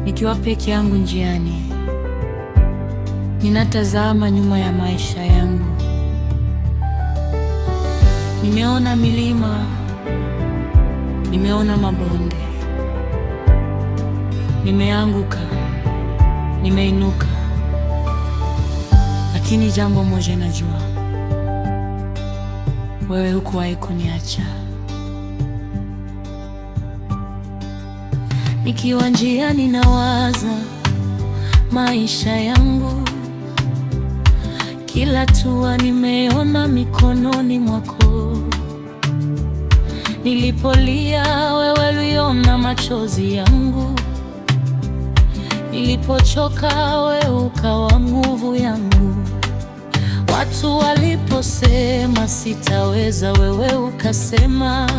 Nikiwa peke yangu njiani, ninatazama nyuma ya maisha yangu. Nimeona milima, nimeona mabonde, nimeanguka, nimeinuka, lakini jambo moja najua, wewe hukuwahi kuniacha. Nikiwa njiani nawaza maisha yangu, kila hatua nimeona mikononi mwako. Nilipolia wewe uliona machozi yangu, nilipochoka wewe ukawa nguvu yangu. Watu waliposema sitaweza, wewe ukasema,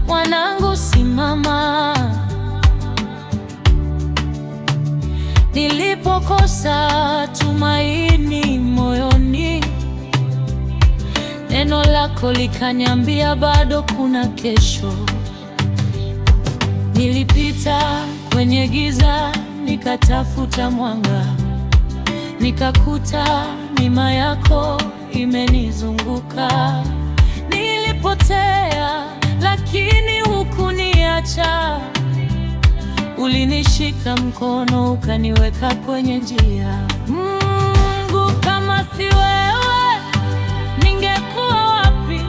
mwanangu simama. Nilipokosa tumaini moyoni, neno lako likaniambia bado kuna kesho. Nilipita kwenye giza nikatafuta mwanga, nikakuta neema yako imenizunguka. Nilipotea lakini hukuniacha, ulinishika mkono ukaniweka kwenye njia. Mungu, kama si wewe ningekuwa wapi?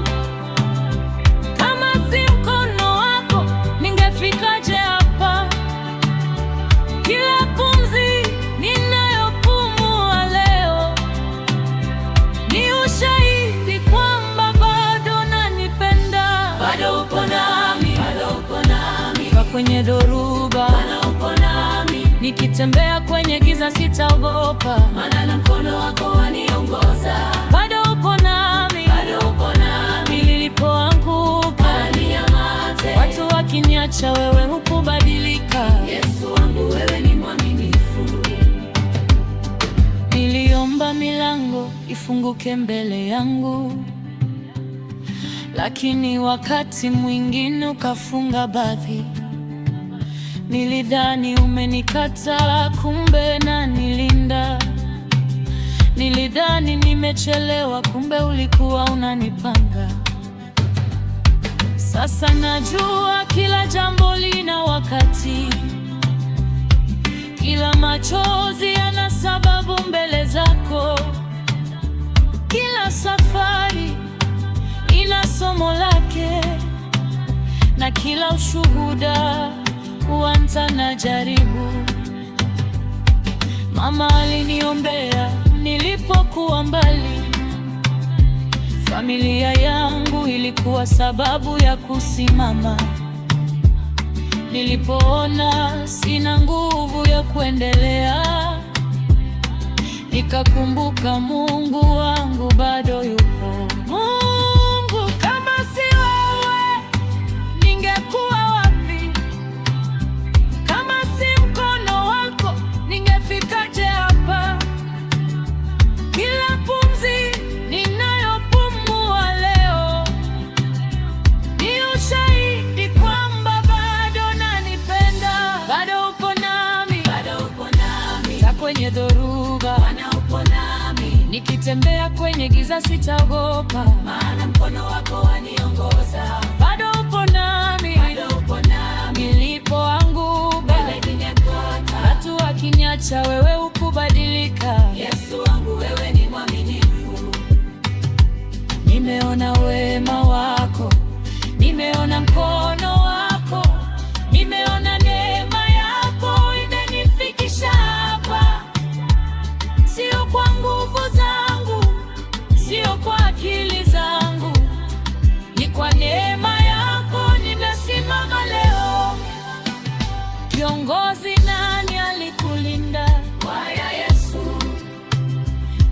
Kama si mkono wako ningefikaje hapa? Kila pumzi ninayopumua leo ni ushahidi kwamba bado unanipenda. Bado upo nami, bado upo nami, kwa kwenye dhoruba nikitembea kwenye giza sitaogopa, maana na mkono wako waniongoza. Bado upo nami, bado upo nami, nilipoanguka ninyamaze. Watu wakiniacha wewe hukubadilika. Yesu wangu wewe ni mwaminifu. Niliomba milango ifunguke mbele yangu, lakini wakati mwingine ukafunga baadhi. Nilidhani umenikataa, kumbe unanilinda. Nilidhani nimechelewa, kumbe ulikuwa unanipanga. Sasa najua kila jambo lina wakati, kila machozi yana sababu mbele zako. Kila safari ina somo lake, na kila ushuhuda huanza na jaribu. Mama aliniombea nilipokuwa mbali, familia yangu ilikuwa sababu ya kusimama. Nilipoona sina nguvu ya kuendelea, nikakumbuka Mungu wangu bado yupo. Mungu, kama si wewe ningekuwa wapi? Kama si mkono wako ningefikaje hapa? Kila pumzi ninayopumua leo ni ushahidi kwamba bado unanipenda. Bado upo nami, bado upo nami, hata kwenye dhoruba upo nami. Nikitembea kwenye giza sitaogopa, maana mkono wako waniongoza. Bado upo nami, bado upo nami, nilipoanguka watu wakiniacha wewe hukubadilika. Yesu wangu wewe ni mwaminifu. Nimeona wema wako, nimeona mkono wako, nimeona neema yako imenifikisha hapa. Sio kwa nguvu zangu, sio kwa akili zangu, ni kwa neema yako nimesimama leo. Kiongozi, nani alikulinda? Kwaya Yesu.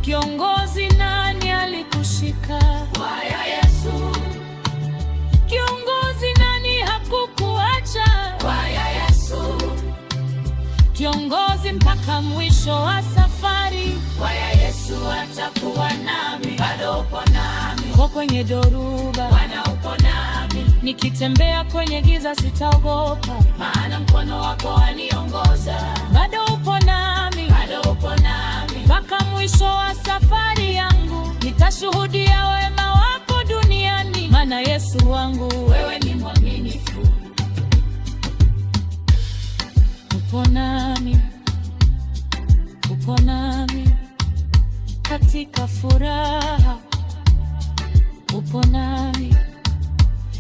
Kiongozi, nani alikushika? Kwaya Yesu. Kiongozi, nani hakukuacha? Kwaya Yesu. Kiongozi mpaka mwisho wa safari. Kwaya Yesu atakuwa nami. Bado upo nami, uko kwenye dhoruba, Bwana upo nami. Nikitembea kwenye giza sitaogopa, maana mkono wako waniongoza. nitashuhudia wema wako duniani, maana Yesu wangu wewe ni mwaminifu. Upo nami, upo nami katika furaha, upo nami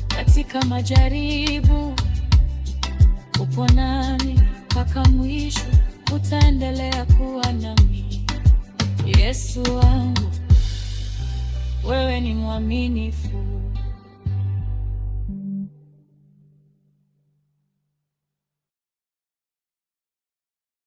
katika majaribu, upo nami mpaka mwisho, utaendelea kuwa nami. Yesu wangu wewe ni mwaminifu.